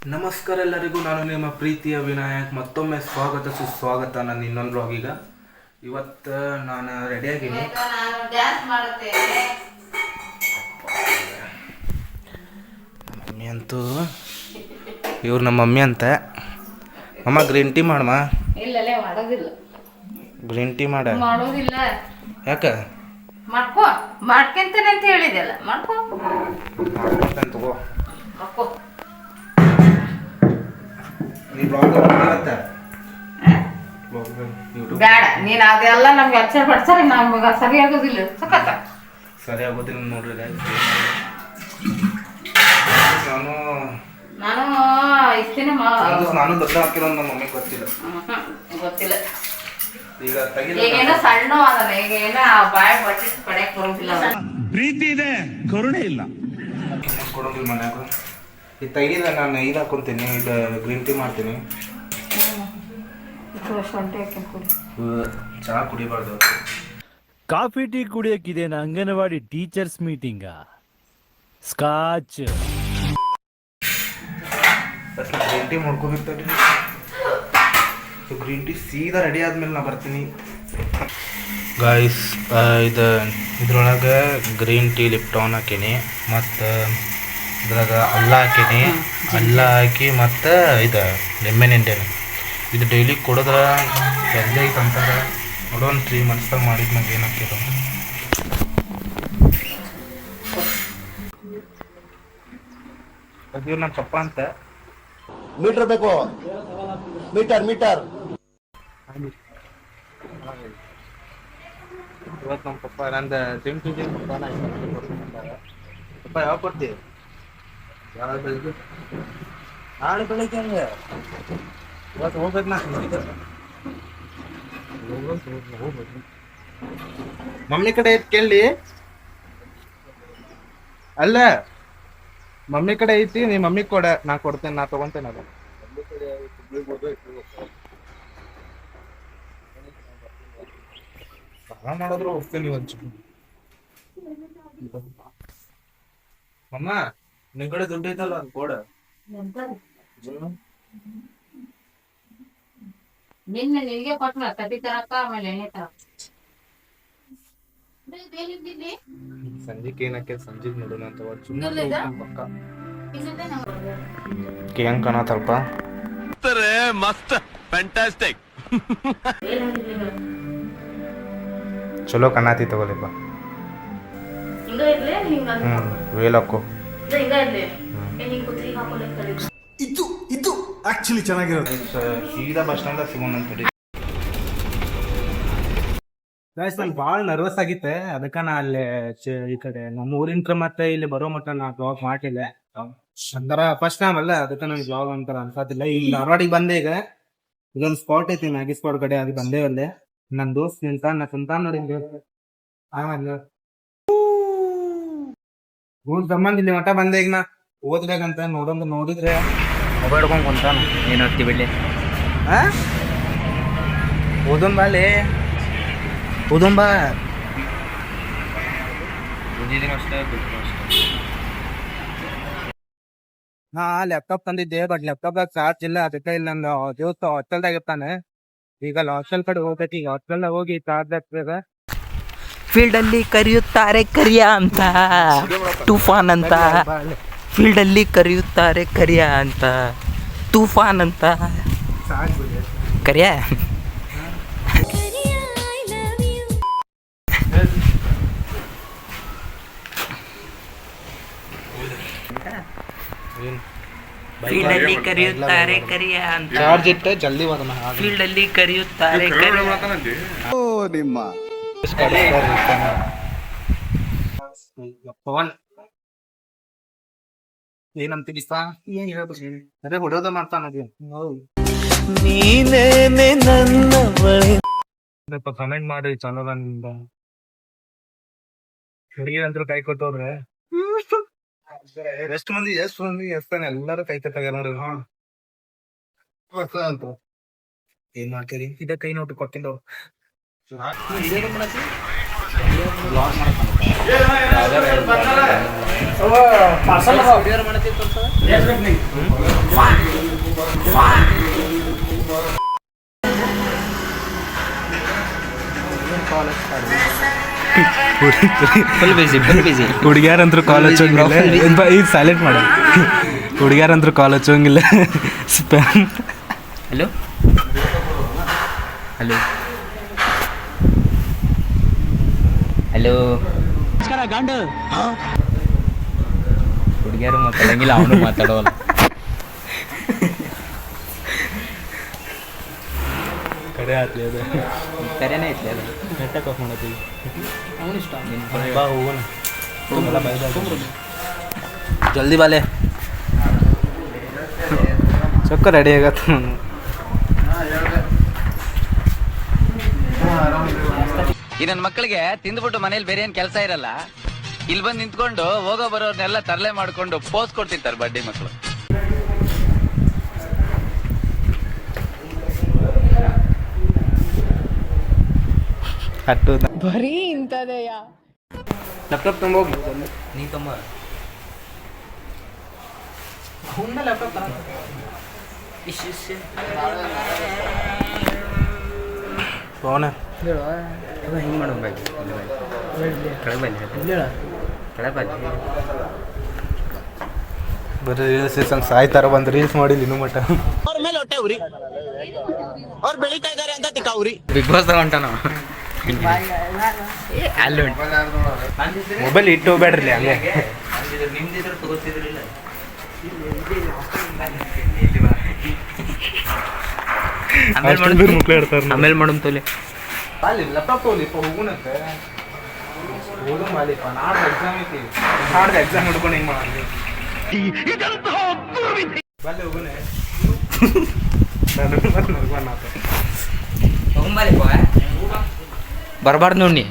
ನಮಸ್ಕಾರ ಎಲ್ಲರಿಗೂ, ನಾನು ನಿಮ್ಮ ಪ್ರೀತಿಯ ವಿನಾಯಕ್. ಮತ್ತೊಮ್ಮೆ ಸ್ವಾಗತ ಸುಸ್ವಾಗತ ನನ್ನ ಇನ್ನೊಂದು ಬ್ಲಾಗಿಗ. ಇವತ್ತು ನಾನು ರೆಡಿಯಾಗಿನಿ. ಮಮ್ಮಿ ಅಂತೂ ಇವ್ರು ನಮ್ಮ ಮಮ್ಮಿ ಅಂತ. ಅಮ್ಮ ಗ್ರೀನ್ ಟೀ ಮಾಡಮ್ಮ. ಇಲ್ಲಲೇ ಮಾಡೋದಿಲ್ಲ. ಗ್ರೀನ್ ಟೀ ಮಾಡೋದಿಲ್ಲ ಯಾಕೆ? ಮಾಡ್ಕೋ, ಮಾಡ್ಕೊಂತೇನೆ ಅಂತ ಹೇಳಿದೆಲ್ಲ. ಮಾಡ್ಕೋ ಮಾಡ್ಕೊತೇನೆ ತಗೋ. ಮಾಡ್ಕೋ. ನೀ ಬ್ಲಾಗ್ ಬೇಡ, ನೀನು ಅದೆಲ್ಲ ನಮ್ಗೆ ಅಚ್ಚರ್ ಪಡ್ಸರಿ ನಮ್ಗೆ ಸರಿ ಆಗೋದಿಲ್ಲ. ಸಖತ್ತ ಸರಿ ಆಗೋದಿಲ್ಲ ನೋಡ್ರಿ. ನಾನು ಇಷ್ಟಿನ ನಾನು ದೊಡ್ಡ ಹಾಕಿರೋ ನಮ್ಮ ಮಮ್ಮಿಗೆ ಗೊತ್ತಿಲ್ಲ. ಗೊತ್ತಿಲ್ಲ. ಈಗ ಈಗೇನೋ ಸಣ್ಣ ಅದಲ್ಲ, ಈಗೇನ ಬಾಯ್ ಬಟ್ಟೆ ಪಡೆಯಕ್ ಬರೋದಿಲ್ಲ. ಪ್ರೀತಿ ಇದೆ, ಕರುಣೆ ಇಲ್ಲ. ಕೊಡೋದಿಲ್ಲ ಮನ್ಯಾಗ. ಈ ತೆಗಿದ ನಾನು ಇದು ಹಾಕೊಂತೀನಿ, ಇದು ಗ್ರೀನ್ ಟೀ ಮಾಡ್ತೀನಿ. ಚಹಾ ಕುಡಿಬಾರ್ದು. ಕಾಫಿ ಟೀ ಕುಡಿಯಕ್ಕಿದೇನ ಅಂಗನವಾಡಿ ಟೀಚರ್ಸ್ ಮೀಟಿಂಗ? ಸ್ಕಾಚ್ ಗ್ರೀನ್ ಟೀ ಮಾಡ್ಕೋಬೇಕು. ಗ್ರೀನ್ ಟೀ ಸೀದಾ ರೆಡಿ ಆದ್ಮೇಲೆ ನಾ ಬರ್ತೀನಿ. ಗಾಯ್ಸ್, ಇದ್ರೊಳಗೆ ಗ್ರೀನ್ ಟೀ ಲಿಪ್ಟಾನ್ ಹಾಕೀನಿ, ಮತ್ತು ಇದ್ರಾಗ ಅಲ್ಲ ಹಾಕೀನಿ. ಅಲ್ಲ ಹಾಕಿ ಮತ್ತು ಇದು ಲೆಮನ್ ಇದು ಡೈಲಿ ಕುಡಿದ್ರೆ ಹೆಲ್ದಿ ಐತೆ ಅಂತಾರೆ. ನೋಡೋಣ 3 ಮಂತ್ಸ್ದಾಗ ಮಾಡಿದ್ನಾಗ ಏನು ಹಾಕಿರೋ. ಅದಿವ್ ನಮ್ಮ ಪಪ್ಪ ಅಂತ. ಮೀಟರ್ ಬೇಕು, ಮೀಟರ್ ಇವತ್ತು ನಮ್ಮ ಪಪ್ಪ ನಂದು ಜಿಮ್ ಪಪ್ಪ ಯಾವಾಗ ಕೊಡ್ತೀವಿ? ಯಾವಾಗ ಬೆಳಿಗ್ಗೆ? ನಾಳೆ ಬೆಳಿಗ್ಗೆ ಹಂಗೆ ಇವತ್ತು ಹೋಗ್ಬೇಕು. ನಾ ಹೋಗ್ಬೇಕು. ಮಮ್ಮಿ ಕಡೆ ಐತಿ ಕೇಳಿ. ಅಲ್ಲ, ಮಮ್ಮಿ ಕಡೆ ಐತಿ, ನೀ ಮಮ್ಮಿ ಕೊಡ, ನಾ ಕೊಡ್ತೇನೆ, ನಾ ತಗೊಂತೇನೆ. ಅದು ಸಾಲ ಮಾಡಿದ್ರು ಹೋಗ್ತೇನೆ ಇವತ್ತು. ಮಮ್ಮ ನಿನ್ ಕಡೆ ದುಡ್ಡು ಐತಲ್ಲ, ಅದು ಕೊಡ. ನಿನ್ನೆ ನಿನಗೆ ಕೊಟ್ಟ ಕಟ್ಟಿ ತರಕ, ಆಮೇಲೆ ಎಣ್ಣೆ ತರ. ಸಂಜಿಕ್ ಏನಕ್ಕೆ ಸಂಜಿಗ್ ನೋಡೋಣ ಅಂತ ಪಕ್ಕ ಹೆಂಗ್ ಕಾಣತ್ತಲ್ಪ. ಮಸ್ತ್ ಫ್ಯಾಂಟಾಸ್ಟಿಕ್. ಚಲೋ ಕಾಣತಿ ತಗೋಲಿಪ್ಪ. ವೇಲಕ್ಕು ಇದು ಆಕ್ಚುಲಿ ಚೆನ್ನಾಗಿರೋದು. ಸೀದಾ ಬಸ್ ಸ್ಟ್ಯಾಂಡ್ ಸಿಗೋಣ ಅಂತ. ನಾನು ಭಾಳ ನರ್ವಸ್ ಆಗಿತ್ತೆ, ಅದಕ್ಕೆ ನಾ ಅಲ್ಲಿ ಈ ಕಡೆ ನಮ್ಮ ಊರಿನ ಮತ್ತೆ ಇಲ್ಲಿ ಬರೋ ಮಟ್ಟ ನಾ ಬ್ಲಾಗ್ ಮಾಡಿಲ್ಲ. ಅಂತರ ಫಸ್ಟ್ ಟೈಮ್ ಅಲ್ಲ, ಅದಕ್ಕೆ ನನಗೆ ಬ್ಲಾಗ್ ಅಂತಾರ ಅನ್ಸಾತಿಲ್ಲ. ಈಗ ಧಾರವಾಡಿಗೆ ಬಂದೆ. ಈಗ ಇದೊಂದು ಸ್ಪಾಟ್ ಐತಿ, ಮ್ಯಾಗಿ ಸ್ಪಾಟ್ ಕಡೆ, ಅದು ಬಂದೇ ಅಲ್ಲೇ. ನನ್ನ ದೋಸ್ತ್ ನಿಂತಾನ ಕುಂತಾನ ನೋಡಿ. ಆಮೇಲೆ ಊರ್ ಸಂಬಂಧ ಇಲ್ಲಿ ಮಠ ಬಂದೆ. ಈಗ ನಾ ಓದ್ಬೇಕಂತ ನೋಡಿದ್ರೆ ಮೊಬೈಲ್ ಹಿಡ್ಕೊಂಡ್ ಕುಂತಾನ. ಏನು ಓದ್ತಿ ಬಿಡ್ಲಿ? ಓದೊಂದ್ ಬಾಲಿ ಓದೊಂಬ. ನಾ ಲ್ಯಾಪ್ಟಾಪ್ ತಂದಿದ್ದೆ, ಬಟ್ ಲ್ಯಾಪ್ಟಾಪ್ದಾಗ ಚಾರ್ಜ್ ಇಲ್ಲ. ಅದಕ್ಕೆ ಇಲ್ಲಿ ನನ್ನ ದೋಸ್ತ ಹಾಸ್ಟೆಲ್ದಾಗ ಇರ್ತಾನೆ. ಈಗ ಹಾಸ್ಟೆಲ್ ಕಡೆ ಹೋಗ್ಬೇಕು. ಈಗ ಹಾಸ್ಟೆಲ್ ಹೋಗಿ ಚಾರ್ಜ್ ಹಾಕ್ಬೇಕು. ಫೀಲ್ಡ್ ಅಲ್ಲಿ ಕರೆಯುತ್ತಾರೆ ಕರಿಯ ಅಂತ, ತೂಫಾನ್ ಅಂತ. ಫೀಲ್ಡ್ ಅಲ್ಲಿ ಕರೆಯುತ್ತಾರೆ ಕರಿಯ ಅಂತ, ತೂಫಾನ್ ಅಂತ. ಕರಿಯ ಫೀಲ್ಡ್ ಅಲ್ಲಿ ಕರೆಯುತ್ತಾರೆ ಕರಿಯ ಅಂತ. ಚಾರ್ಜ್ ಇಟ್ಟ ಜಲ್ದಿ ಫೀಲ್ಡ್ ಅಲ್ಲಿ ಕರೆಯುತ್ತಾರೆ ಕರಿಯ. ನಿಮ್ಮ ಏನಂತೀವಿ ಏನ್ ಹೇಳ್ಬೇಕು? ಅದೇ ಹೊಡೋದ ಮಾಡ್ತಾನ. ನೀನೇನೆ ನನ್ನ ಬಳಿ. ಕಮೆಂಟ್ ಮಾಡಿ ಚಾನಲ್ ಹುಡುಗಿರಂತೂ ಕೈ ಕೊಟ್ಟವ್ರೆ. ಎಷ್ಟು ಮಂದಿ ಎಷ್ಟಾನೆ ಎಲ್ಲಾರು ಕೈ ತಗ್ಯಾರ ನೋಡ್ರಿ. ಅಂತ ಏನ್ ಮಾಡ್ತೀರಿ? ಇದ ಕೈ ನೋಟು ಕೊಟ್ಟಿದ್ದವ್ರು. ಪಾರ್ಸಲ್ ಫುಲ್ ಬಿಸಿ ಹುಡುಗಿಯಾರಂದ್ರೂ ಕಾಲ್ ಹಚ್ಚೋಂಗಿಲ್ಲ. ಇದು ಸೈಲೆಂಟ್ ಮಾಡ. ಹುಡುಗಿಯಾರಂದ್ರೂ ಕಾಲ್ ಹಚ್ಚೋಂಗಿಲ್ಲ. ಸ್ಪ್ಯಾಮ್. ಹಲೋ ಹಲೋ ಹಲೋ ಹುಡುಗಿಯರು ಮಾತಾಡಂಗಿಲ್ಲ, ಅವನು ಮಾತಾಡೋಲ್ಲ. ಕರೆ ಆತ್ಲಿ ಅದು. ಕರೆನೇ ಐತ್ಲಿ ಅದು. ನೆಟ್ಟಕ್ಕೆ ಆಫ್ ಮಾಡತ್ತೀವಿ. ನಿನ್ನ ಬಾ ಹೋಗೋಣ. ಜಲ್ದಿ ಬಾಲೆ. ಚೊಕ್ಕ ರೆಡಿ ಆಗತ್ತ ನಾನು. ಈ ನನ್ನ ಮಕ್ಕಳಿಗೆ ತಿಂದ್ಬಿಟ್ಟು ಮನೇಲಿ ಬೇರೆ ಏನ್ ಕೆಲಸ ಇರಲ್ಲ, ಇಲ್ಲಿ ಬಂದು ನಿಂತ್ಕೊಂಡು ಹೋಗೋ ಬರೋರ್ನೆಲ್ಲ ತರಲೆ ಮಾಡ್ಕೊಂಡು ಪೋಸ್ ಕೊಡ್ತಿರ್ತಾರೆ ಬಡ್ಡಿ ಮಕ್ಕಳು. ಅಟ್ಟು ಬರೀ ಇಂಥದೆಯಾ? ಲ್ಯಾಪ್ಟಾಪ್ ತೊಂಬೋಗಿ. ನೀ ತುಂಬ ಫೋನ್ ಹಿಂಗೆ ಮಾಡೋದು ಕೆಳಗೆ ಬನ್ನಿ. ಬರೀ ರೀಲ್ಸ್ ಸಂಗ್ ಸಾಯ್ತಾರ. ಬಂದು ರೀಲ್ಸ್ ಮಾಡಿಲ್ಲ ಇನ್ನೂ ಮಟ್ಟ. ಬಿಗ್ ಬಾಸ್ ತಗೊಂಟ ನಾವು ಅಲ್ಲಿ ಮೊಬೈಲ್ ಇಟ್ಟು ಹೋಗ್ಬೇಡ್ರಿ ಹಂಗೆ. ನಿಮ್ದಿದ್ರೆ ತಗೋತಿದ್ರಿಲ್ಲ. ಮಕ್ಳು ಇರ್ತಾರೆ. ಆಮೇಲೆ ಮಾಡಮ್ ತೋಲೆ. ಅಲ್ಲಿ ಲ್ಯಾಪ್ಟಾಪ್ ತಗೋಲಿಪ್ಪ ಹೋಗುಣಕ್ಕ. ಓದು ಮಾಲಿಪ್ಪ. ನಾಡ್ದು ಎಕ್ಸಾಮ್ ಐತಿ. ನಾಡ್ದು ಎಕ್ಸಾಮ್ ಹಿಡ್ಕೊಂಡು ಹಿಂಗೆ ಮಾಡಿ ಬಲ್ಲಿ ಹೋಗುನೆ. ಬರಬಾರ್ದು ನೋಡಿ.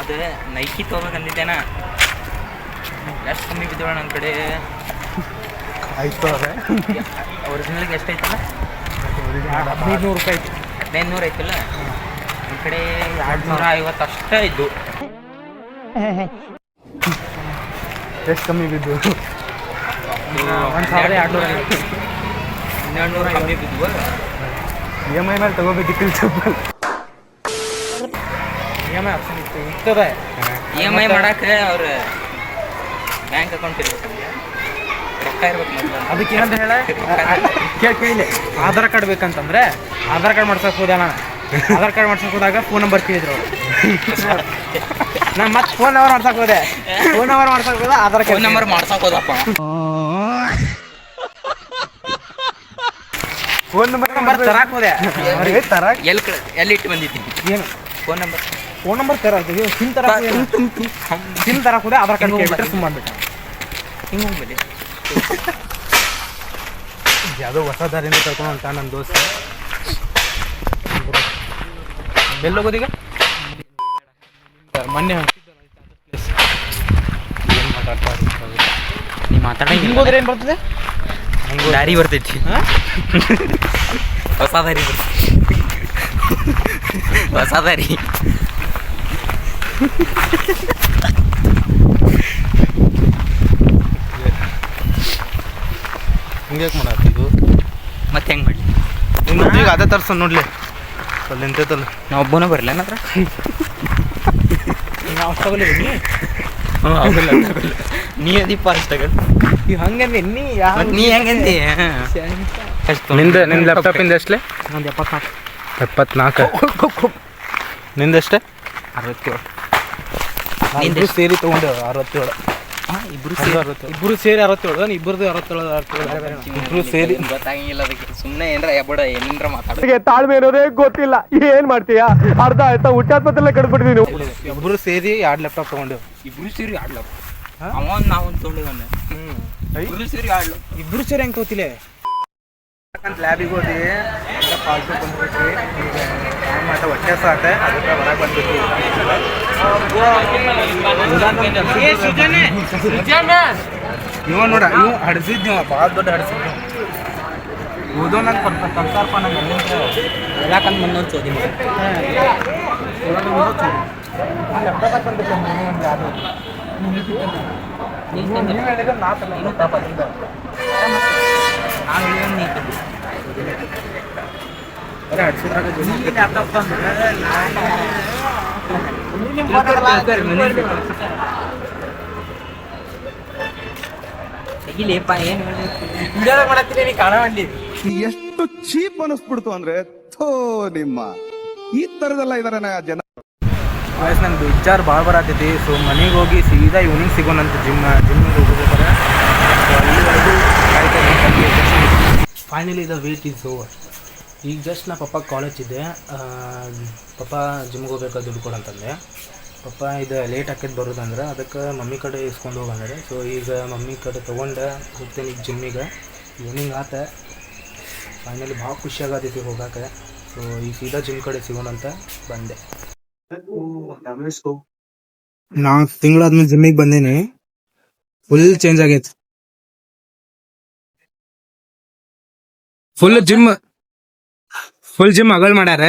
ಅದು ನೈಕಿ ತೊಗೋಬೇಕಂದಿದ್ದೇನ. ಎಷ್ಟು ಕಮ್ಮಿ ಬಿದ್ದೋಣ ನನ್ನ ಕಡೆ. ಆಯ್ತು ಅದೇ ಒರಿಜಿನಲ್ಗೆ ಎಷ್ಟು ಐತಲ್ಲ? 1500 ರೂಪಾಯಿ ಐತಿ. 1500 ಐತಲ್ಲ. ನನ್ನ ಕಡೆ 250 ಅಷ್ಟೇ ಇದ್ದು. ಎಷ್ಟು ಕಮ್ಮಿ ಬಿದ್ದು? 1200 ಕಮ್ಮಿ ಬಿದ್ವು. EMI ಮೇಲೆ ತಗೋಬೇಕಿತ್ತು. ಚಪ್ಪಲ್ EMI ಆಪ್ಷನ್ ಇತ್ತು. ಇರ್ತದೆ EMI ಮಾಡಕ್ಕೆ ಅವ್ರ ಬ್ಯಾಂಕ್ ಅಕೌಂಟ್ ಇರ್ಬೇಕು, ರೊಕ್ಕ ಇರ್ಬೇಕು ಮೊದಲು. ಅದಕ್ಕೆ ಏನಂತ ಹೇಳ ಕೇಳಿ ಆಧಾರ್ ಕಾರ್ಡ್ ಬೇಕಂತಂದ್ರೆ ಆಧಾರ್ ಕಾರ್ಡ್ ಮಾಡ್ಸಕ್ ಹೋದ ನಾನು. ಆಧಾರ್ ಕಾರ್ಡ್ ಮಾಡ್ಸಕ್ ಹೋದಾಗ ಫೋನ್ ನಂಬರ್ ಕೇಳಿದ್ರು ಅವರು. ನಾನು ಮತ್ತೆ ಫೋನ್ ನಂಬರ್ ಮಾಡ್ಸಕ್ ಹೋದೆ. ಫೋನ್ ನಂಬರ್ ಮಾಡ್ಸಕ್ ಹೋದ ಆಧಾರ್ ಫೋನ್ ನಂಬರ್ ಮಾಡ್ಸಕ್ ಹೋದಪ್ಪ. ಫೋನ್ ನಂಬರ್ ತರಾಕ್ ಹೋದೆ. ತರಾಕ್ ಎಲ್ಲಿ ಇಟ್ಟು ಬಂದಿದ್ದೀನಿ ಏನು ಫೋನ್ ನಂಬರ್? ಫೋನ್ ನಂಬರ್ ತರಾಕ್ ಸಿಮ್ ತರಾಕ್ ಸಿಮ್ ತರಾಕ್ ಹೋದೆ. ಆಧಾರ್ ಕಾರ್ಡ್ ಕೇಳ್ಬಿಟ್ರೆ ಸುಮ್ಮ ಮಾಡ್ಬಿಟ್ಟೆ. ಹಿಂಗೆ ಹೋಗ್ಬೇಡಿ. ಯಾವುದೋ ಹೊಸ ದಾರಿಯಿಂದ ಕರ್ಕೊಂಡು ಹೊಂಟ ನನ್ನ ದೋಸ್ತ. ಎಲ್ಲಿ ಹೋಗೋದೀಗ? ಮೊನ್ನೆ ಏನು ಮಾತಾಡ್ತಾರೆ? ನೀ ಮಾತಾಡಂಗಿಲ್ಲ. ಹಿಂಗೆ ಹೋದ್ರೆ ಏನು ಬರ್ತದೆ? ದಾರಿ ಬರ್ತೈತಿ. ಹೊಸ ದಾರಿ ಬರ್ತೈತಿ. ಹೊಸ ದಾರಿ. ಹಿಂಗೆ ಮಾಡತ್ತೀವಿ. ಮತ್ತೆ ಹೆಂಗೆ ಮಾಡಲಿ? ಇನ್ನು ಈಗ ಅದೇ ತರ್ಸ ನೋಡ್ಲಿ. ಅಲ್ಲಿ ನಿಂತೈತಲ್ಲ. ನಾ ಒಬ್ಬನ ಬರಲ್ಲ ನತ್ರ. ನಾವು ಅಷ್ಟು ತಗೊಳ್ಳಿ. ನೀ ಅದೀಪ ಅಷ್ಟಾಗಲ್ಲ. ಈಗ ಹಂಗೆ ನೀ ನೀ ಹೆಂಗಂದಿ? ನಿಂದ ಲ್ಯಾಪ್ಟಾಪಿಂದ ಎಷ್ಟಲೇ? ಒಂದು 74. 74. ನಿಂದೆಷ್ಟೇ? 67. ನಿಂದು ಸೇರಿ ತೊಗೊಂಡು 67. ಇಬ್ರು ಇಬ್ರು ಸೇರಿ 67. ಇಬ್ಬರದು 67. ಇಬ್ರು ಸೇರಿ ಗೊತ್ತಾಗಂಗಿಲ್ಲ ಅದಕ್ಕೆ. ಸುಮ್ಮನೆ ಏನ್ರ ಎಬ್ಬಡ ಏನೇನ್ರ ಮಾತಾಡ. ತಾಳ್ಮೆ ಇರೋದೇ ಗೊತ್ತಿಲ್ಲ. ಏನ್ ಮಾಡ್ತೀಯಾ? ಅರ್ಧ ಆಯ್ತಾ ಹುಟ್ಟಾತ್ಪತ್ರೆಲ್ಲ ಕಡ್ಬಿಟ್ಟಿ ನೀನು. ಇಬ್ರು ಸೇರಿ 2 ಲ್ಯಾಪ್ಟಾಪ್ ತೊಗೊಂಡು. ಇಬ್ರು ಸೇರಿ ಆಡ್ಲಪ್ಪ. ಅವನ್ ನಾವೊಂದು ತೊಗೊಂಡಿವನ್ನ. ಇಬ್ರು ಸೇರಿ ಆಡ್ಲು. ಇಬ್ರು ಸೇರಿ ಹೆಂಗೆ ತಗೋತಿಲ್ಲ? ಲ್ಯಾಬಿಗೆ ಹೋದಿ ಫಾಲ್ತು ಬಂದ್ಬಿಟ್ರಿ. ಈಗ ಮತ್ತೆ ಹೊಟ್ಟೆ ಸಾಕ ಅದಕ್ಕೆ ಹೊರಗೆ ಬಂದ್ಬಿಟ್ಟು ಇವ ನೋಡ ಇವು ಹಡ್ಸಿದ್ ನೀವು ಭಾಳ ದೊಡ್ಡ ಹಡ್ಸಿದ್ ನೀವು. ಓದೋ ನಂಗೆ ಕಲ್ಸಾರಪ್ಪ ನಂಗೆ ಎಲ್ಲಿಂದ ಯಾಕಂತ ಮುಂದೊಂದು ಚೋದಿ ಮಾಡಿ. ನೀವು ಹೇಳಿದ್ರೆ ನಾ ತಲೆ ಇನ್ನೂ ಪಾಪ ಹಡ್ಸಿದ್ರಾಗ ತೆಗಿಲೇಪ ಏನು ವಿಡಿಯೋದಾಗ ಮಾಡತ್ತೀನಿ ನೀ ಕಾಣವಲ್ಲಿ. ಎಷ್ಟು ಚೀಪ್ ಅನಿಸ್ಬಿಡ್ತು ಅಂದ್ರೆ ಥೋ ನಿಮ್ಮ ಈ ತರದೆಲ್ಲ ಇದಾರೆ ಜನ. ವಯಸ್ಸು ನಂಗೆ ವಿಚಾರ ಭಾಳ ಬರತೈತಿ. ಸೊ ಮನೆಗೆ ಹೋಗಿ ಸೀದಾ ಈವ್ನಿಂಗ್ ಸಿಗೋಣಂತ ಜಿಮ್ಮಿಗೆ ಹೋಗ್ಬೇಕಾರೆ. ಸೊ ಅಲ್ಲಿವರೆಗೂ finally the wait is over. ಈಗ ಜಸ್ಟ್ ನಾ ಪಪ್ಪ ಕಾಲೇಜ್ ಇದ್ದೆ. ಪಪ್ಪ ಜಿಮ್ಗೆ ಹೋಗ್ಬೇಕಾದ್ರೆ ದುಡ್ಡು ಕೊಡಂತಂದೆ. ಪಪ್ಪ ಇದು ಲೇಟ್ ಆಕೈತೆ ಬರೋದಂದ್ರೆ ಅದಕ್ಕೆ ಮಮ್ಮಿ ಕಡೆ ಇಸ್ಕೊಂಡು ಹೋಗಂದ್ರೆ. ಸೊ ಈಗ ಮಮ್ಮಿ ಕಡೆ ತೊಗೊಂಡು ಹೋಗ್ತೇನೆ ಈಗ ಜಿಮ್ಮಿಗೆ. ಈವ್ನಿಂಗ್ ಆತ ಫೈನಲಿ ಭಾಳ ಖುಷಿ ಆಗತೈತಿ ಹೋಗೋಕೆ. ಸೊ ಈಗ ಸೀದಾ ಜಿಮ್ ಕಡೆ ಸಿಗೋಣಂತ ಬಂದೆ. ನಾ ತಿಂಗಳಾದ್ಮೇಲೆ ಜಿಮ್ಮಿಗೆ ಬಂದೇನಿ. ಫುಲ್ ಚೇಂಜ್ ಆಗೈತಿ. ಫುಲ್ ಜಿಮ್ ಅಗಲ್ ಮಾಡ್ಯಾರ.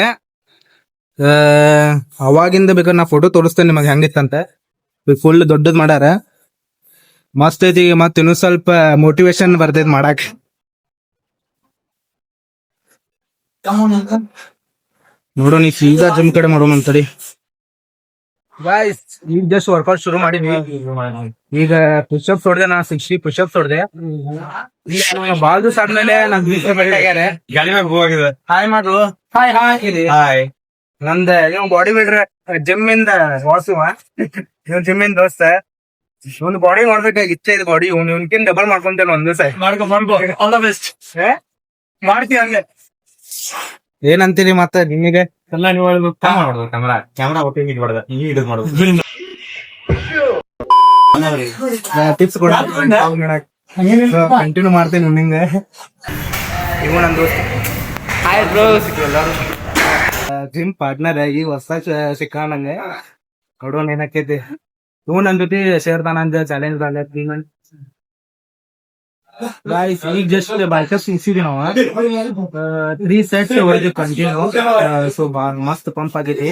ಅವಾಗಿಂದ ಬೇಕಾದ್ರೆ ನಾ ಫೋಟೋ ತೋರಿಸ್ತೇನೆ ನಿಮಗೆ ಹೆಂಗಿತ್ತಂತ. ಫುಲ್ ದೊಡ್ಡದ್ ಮಾಡ್ಯಾರ, ಮಸ್ತ್ ಐತಿ. ಮತ್ ಇನ್ನೂ ಸ್ವಲ್ಪ ಮೋಟಿವೇಶನ್ ಬರ್ತೈತಿ ಮಾಡಾಕ. ನೋಡೋಣ ಈ ಸೀದಾ ಜಿಮ್ ಕಡೆ ಮಾಡೋಣ ಅಂತಡಿ. ಗಾಯ್ಸ್ ಈಗ ಜಸ್ಟ್ ವರ್ಕೌಟ್ ಶುರು ಮಾಡಿದ್ವಿ. ಈಗ ಪುಷಪ್ಸ್ ಹೊಡೆದೆ. ನಾ 60 ಪುಷಪ್ಸ್ ಹೊಡೆದೆ. ಬಾಳ ದಿವಸ ಆದ್ಮೇಲೆ ಹಾಯ್ ಮಾಡ್ರು. ಹಾಯ್ ನಂದ ಇವ್ ಬಾಡಿ ಬಿಲ್ಡರ್ ಜಿಮ್ ಇಂದ ವಾಸುವ. ಇವ್ ಜಿಮ್ ಇಂದ ದೋಸ್ತ. ಒಂದು ಬಾಡಿ ಮಾಡ್ಬೇಕಾಗಿ ಇಚ್ಛೆ ಇದೆ. ಬಾಡಿ ಇವ್ನಕಿನ್ ಡಬಲ್ ಮಾಡ್ಕೊಂತೇನೆ ಒಂದ್ ದಿವಸ. All the best. ಮಾಡ್ತೀವಿ ಹಂಗೆ. ಏನಂತೀರಿ ಮತ್ತೆ ನಿಮಗೆ? ಎಲ್ಲ ನೀವು ಟಿಪ್ಸ್ ಕೊಡ ಕಂಟಿನ್ಯೂ ಮಾಡ್ತೀನಿ ನಿಂಗೆ. ಇವ್ ನನ್ ದೋಸ್ತ. Hi bro. ಎಲ್ಲಾರು ಜಿಮ್ ಪಾರ್ಟ್ನರ್ ಈಗ ಹೊಸ ಸಿಕ್ಕ ನಂಗೆ. ನೋಡೋಣ ಏನಕ್ಕೈತಿ. ಇವ್ ನನ್ ಜೊತೆ ಸೇರ್ತಾನ ಅಂತ ಚಾಲೆಂಜ್ ಗಾಯ್ಸ್. ಈಗ ಜಸ್ಟ್ ಬೈಕಪ್ಸ್ ಇಸಿದ್ವಿ ನಾವು. 3 ಸೆಟ್ಸ್ ಹೊಡೆದ್ವಿ ಕಂಟಿನ್ಯೂ. ಸೊ ಮಸ್ತ್ ಪಂಪ್ ಆಗೈತಿ.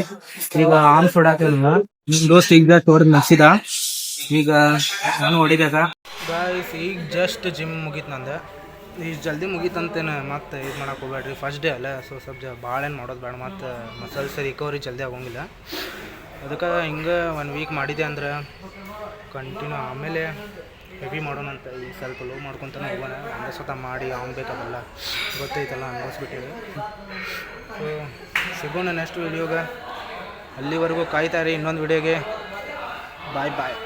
ಈಗ ಆರ್ಮ್ಸ್ ಹೊಡಾಕ ನಿಮ್ ದೋಸ್ತ್ ಈಗ ಹೊಡೆದ್ ನಗ್ಸಿದ. ಈಗ ನಾನು ಹೊಡಿಬೇಕ. ಗಾಯ್ಸ್ ಈಗ ಜಸ್ಟ್ ಜಿಮ್ ಮುಗೀತು ನಂದು. ಈಗ ಜಲ್ದಿ ಮುಗೀತಂತೇನೆ ಮತ್ತೆ ಇದು ಮಾಡಕ್ಕೆ ಹೋಗ್ಬೇಡ್ರಿ. ಫಸ್ಟ್ ಡೇ ಅಲ್ಲ. ಸೊ ಸ್ವಲ್ಪ ಭಾಳ ಏನು ಮಾಡೋದು ಬೇಡ. ಮತ್ತು ಮಸಲ್ಸ್ ರಿಕವರಿ ಜಲ್ದಿ ಆಗೋಂಗಿಲ್ಲ. ಅದಕ್ಕೆ ಹಿಂಗೆ 1 ವೀಕ್ ಮಾಡಿದೆ ಅಂದ್ರೆ ಕಂಟಿನ್ಯೂ ಆಮೇಲೆ ಹೆವಿ ಮಾಡೋಣಂತ. ಈಗ ಸ್ವಲ್ಪ ಲೋ ಮಾಡ್ಕೊತಾನೆ ಹೋಗೋಣ. ಹಂಗೆ ಸ್ವತಃ ಮಾಡಿ ಆಗಬೇಕಲ್ಲ, ಗೊತ್ತೈತಲ್ಲ, ಅನ್ಭವಿಸ್ಬಿಟ್ಟಿದೆ. ಸೊ ಸಿಗೋಣ ನೆಕ್ಸ್ಟ್ ವಿಡಿಯೋಗೆ. ಅಲ್ಲಿವರೆಗೂ ಕಾಯ್ತಾರೆ ಇನ್ನೊಂದು ವಿಡಿಯೋಗೆ. ಬಾಯ್ ಬಾಯ್.